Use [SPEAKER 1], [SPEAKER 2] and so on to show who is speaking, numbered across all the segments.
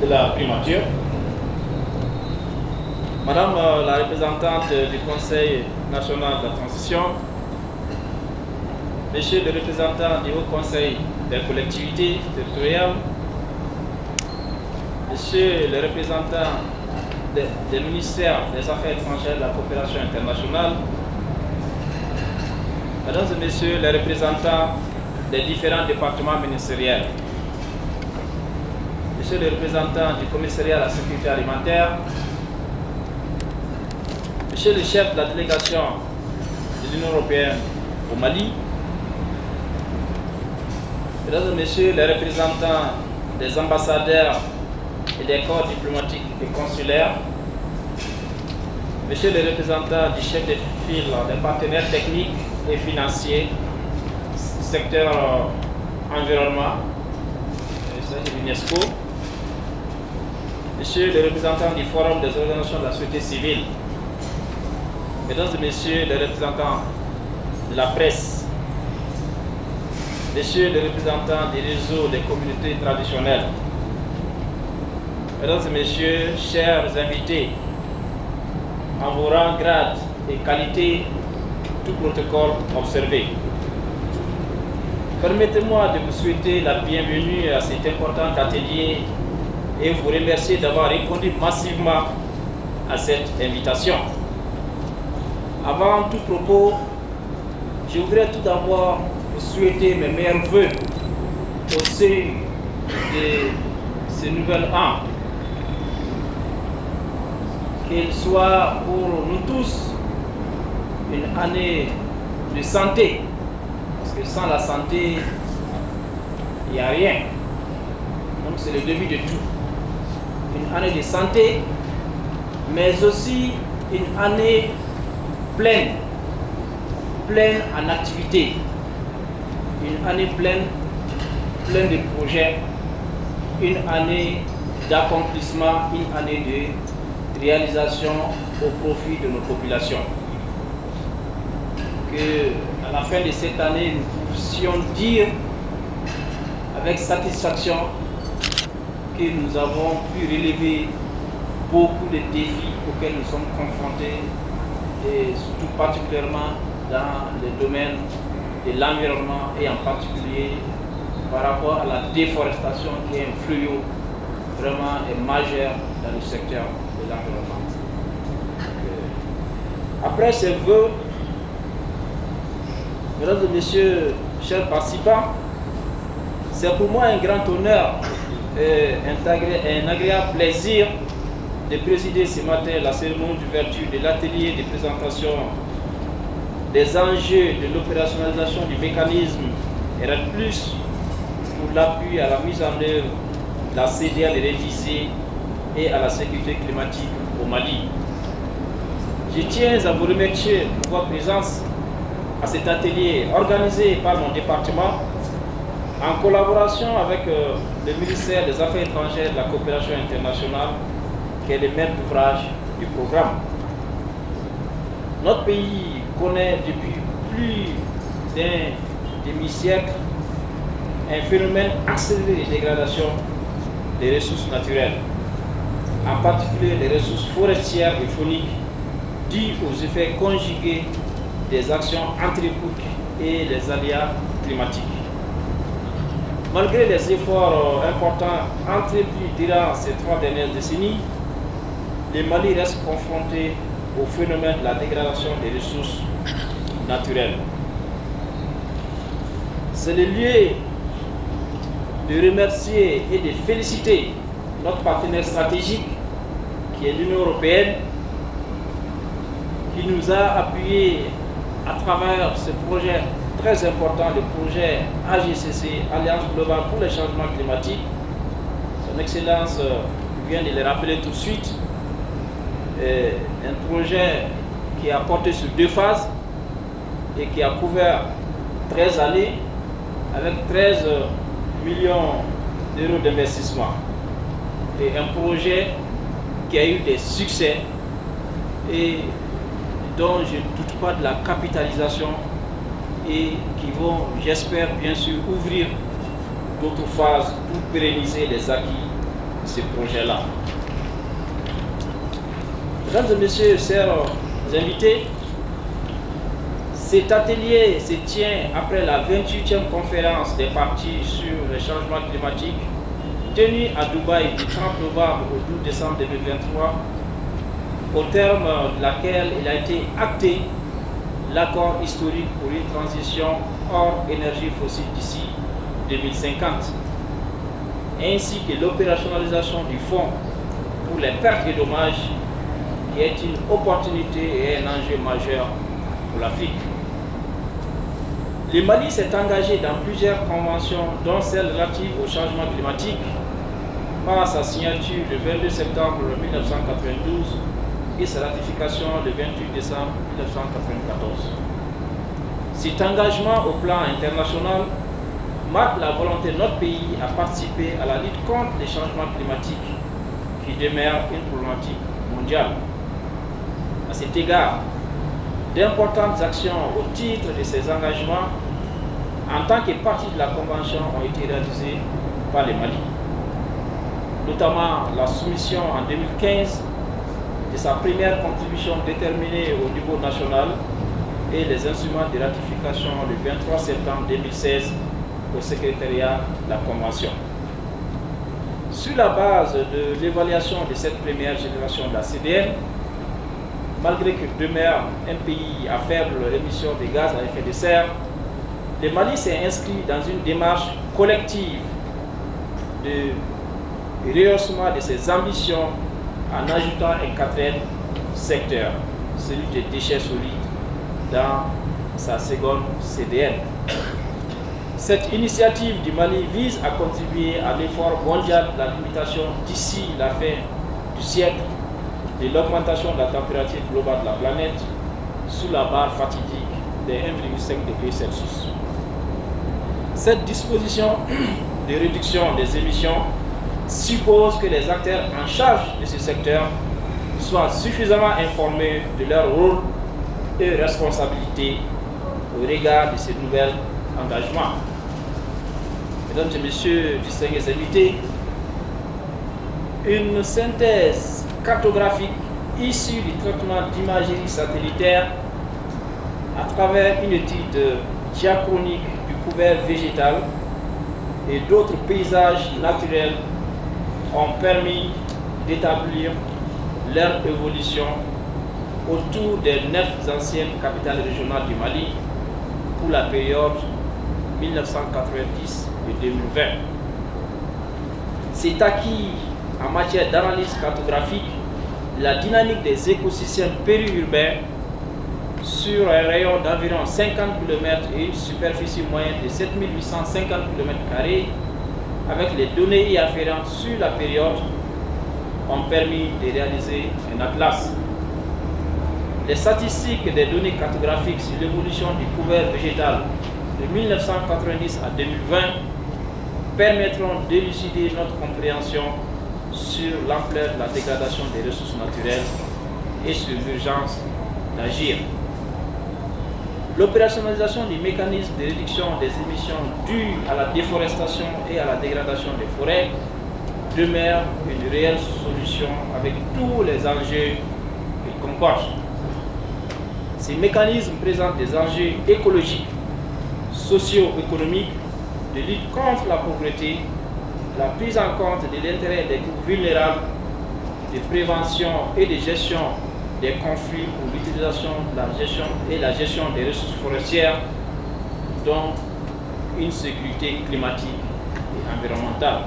[SPEAKER 1] de la primature, Madame la représentante du Conseil national de la transition, Monsieur le représentant du Haut Conseil des collectivités territoriales, Monsieur le représentant des ministères des Affaires étrangères et de la coopération internationale, Mesdames et Messieurs les représentants des différents départements ministériels, Monsieur le représentant du commissariat à la sécurité alimentaire, Monsieur le chef de la délégation de l'Union européenne au Mali, Mesdames et Messieurs les représentants des ambassadeurs et des corps diplomatiques et consulaires, Monsieur le représentant du chef de file des partenaires techniques et financiers, secteur environnement, de l'UNESCO, Monsieur le représentant du Forum des organisations de la société civile, Mesdames et Messieurs les représentants de la presse, Messieurs les représentants des réseaux des communautés traditionnelles, Mesdames et Messieurs, chers invités, en vos rangs, grades et qualités, tout protocole observé. Permettez-moi de vous souhaiter la bienvenue à cet important atelier et vous remercier d'avoir répondu massivement à cette invitation. Avant tout propos, je voudrais tout d'abord vous souhaiter mes meilleurs vœux au sein de ce nouvel an. Qu'il soit pour nous tous une année de santé, parce que sans la santé, il n'y a rien. Donc c'est le début de tout. Une année de santé, mais aussi une année pleine en activité, une année pleine de projets, une année d'accomplissement, une année de réalisation au profit de nos populations. Que à la fin de cette année, nous puissions dire avec satisfaction que nous avons pu relever beaucoup de défis auxquels nous sommes confrontés, et surtout particulièrement dans le domaine de l'environnement et en particulier par rapport à la déforestation qui est un fléau vraiment majeur dans le secteur de l'environnement. Après ces vœux, Mesdames et Messieurs, chers participants, c'est pour moi un grand honneur et un agréable plaisir de présider ce matin la cérémonie d'ouverture de l'atelier de présentation des enjeux de l'opérationnalisation du mécanisme RED+, pour l'appui à la mise en œuvre de la CDL révisée et à la sécurité climatique au Mali. Je tiens à vous remercier pour votre présence à cet atelier organisé par mon département en collaboration avec le ministère des Affaires étrangères et de la coopération internationale, qui est le maître d'ouvrage du programme. Notre pays connaît depuis plus d'un demi-siècle un phénomène accéléré de dégradation des ressources naturelles, en particulier les ressources forestières et fauniques, dues aux effets conjugués des actions anthropiques et des aléas climatiques. Malgré les efforts importants entrepris durant ces 3 dernières décennies, le Mali reste confronté au phénomène de la dégradation des ressources naturelles. C'est le lieu de remercier et de féliciter notre partenaire stratégique, qui est l'Union européenne, qui nous a appuyés à travers ce projet très important, le projet AGCC, Alliance Globale pour le Changement Climatique. Son Excellence vient de le rappeler tout de suite. Un projet qui a porté sur 2 phases et qui a couvert 13 années avec 13 millions d'euros d'investissement. Et un projet qui a eu des succès et dont je ne doute pas de la capitalisation et qui vont, j'espère bien sûr, ouvrir d'autres phases pour pérenniser les acquis ces projets-là. Mesdames et messieurs, chers invités, cet atelier se tient après la 28e conférence des parties sur le changement climatique tenue à Dubaï du 30 novembre au 12 décembre 2023, au terme de laquelle il a été acté l'accord historique pour une transition hors énergie fossile d'ici 2050, ainsi que l'opérationnalisation du fonds pour les pertes et dommages, qui est une opportunité et un enjeu majeur pour l'Afrique. Le Mali s'est engagé dans plusieurs conventions, dont celle relative au changement climatique, par sa signature le 22 septembre 1992 et sa ratification le 28 décembre 1994. Cet engagement au plan international marque la volonté de notre pays à participer à la lutte contre les changements climatiques qui demeurent une problématique mondiale. À cet égard, d'importantes actions au titre de ces engagements en tant que partie de la Convention ont été réalisées par le Mali, notamment la soumission en 2015 de sa première contribution déterminée au niveau national et les instruments de ratification le 23 septembre 2016 au secrétariat de la Convention. Sur la base de l'évaluation de cette première génération de la CDN, malgré que demeure un pays à faible émission de gaz à effet de serre, le Mali s'est inscrit dans une démarche collective de rehaussement de ses ambitions en ajoutant un quatrième secteur, celui des déchets solides, dans sa seconde CDN. Cette initiative du Mali vise à contribuer à l'effort mondial de la limitation d'ici la fin du siècle de l'augmentation de la température globale de la planète sous la barre fatidique des 1,5 degrés Celsius. Cette disposition de réduction des émissions suppose que les acteurs en charge de ce secteur soient suffisamment informés de leur rôle et responsabilités au regard de ces nouveaux engagements. Mesdames et messieurs, distingués invités, une synthèse cartographique issue du traitement d'imagerie satellitaire à travers une étude diachronique du couvert végétal et d'autres paysages naturels ont permis d'établir leur évolution autour des 9 anciennes capitales régionales du Mali pour la période 1990 et 2020. C'est acquis en matière d'analyse cartographique la dynamique des écosystèmes périurbains sur un rayon d'environ 50 km et une superficie moyenne de 7850 km², avec les données y afférentes sur la période, ont permis de réaliser un atlas. Les statistiques des données cartographiques sur l'évolution du couvert végétal de 1990 à 2020 permettront d'élucider notre compréhension sur l'ampleur de la dégradation des ressources naturelles et sur l'urgence d'agir. L'opérationnalisation du mécanisme de réduction des émissions dues à la déforestation et à la dégradation des forêts demeure une réelle solution avec tous les enjeux qui comportent. Ces mécanismes présentent des enjeux écologiques, socio-économiques, de lutte contre la pauvreté, la prise en compte de l'intérêt des groupes vulnérables, de prévention et de gestion des conflits pour l'utilisation et la gestion des ressources forestières, dont une sécurité climatique et environnementale.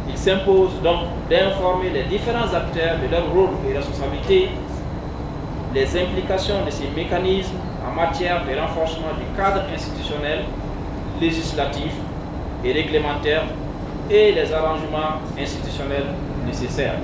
[SPEAKER 1] Il s'impose donc d'informer les différents acteurs de leur rôle et responsabilités, les implications de ces mécanismes en matière de renforcement du cadre institutionnel, législatif et réglementaire et les arrangements institutionnels nécessaires.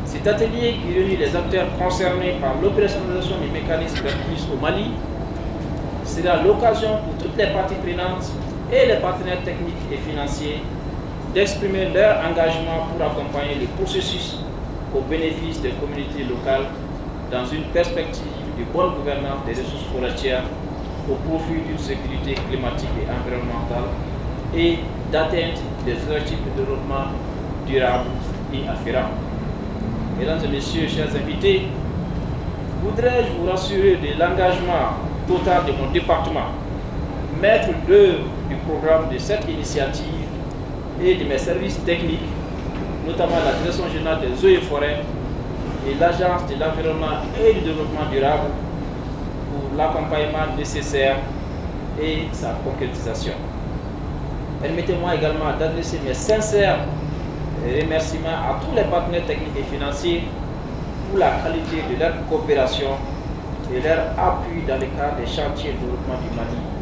[SPEAKER 1] Cet atelier qui réunit les acteurs concernés par l'opérationnalisation du mécanisme REPLUS au Mali sera l'occasion pour toutes les parties prenantes et les partenaires techniques et financiers d'exprimer leur engagement pour accompagner le processus au bénéfice des communautés locales dans une perspective de bonne gouvernance des ressources forestières au profit d'une sécurité climatique et environnementale et d'atteinte des objectifs de développement durable et afférents. Mesdames et messieurs, chers invités, voudrais-je vous rassurer de l'engagement total de mon département, maître d'œuvre du programme de cette initiative et de mes services techniques, notamment la Direction générale des eaux et forêts et l'Agence de l'environnement et du développement durable pour l'accompagnement nécessaire et sa concrétisation. Permettez-moi également d'adresser mes sincères remerciements à tous les partenaires techniques et financiers pour la qualité de leur coopération et leur appui dans le cadre des chantiers de développement du Mali.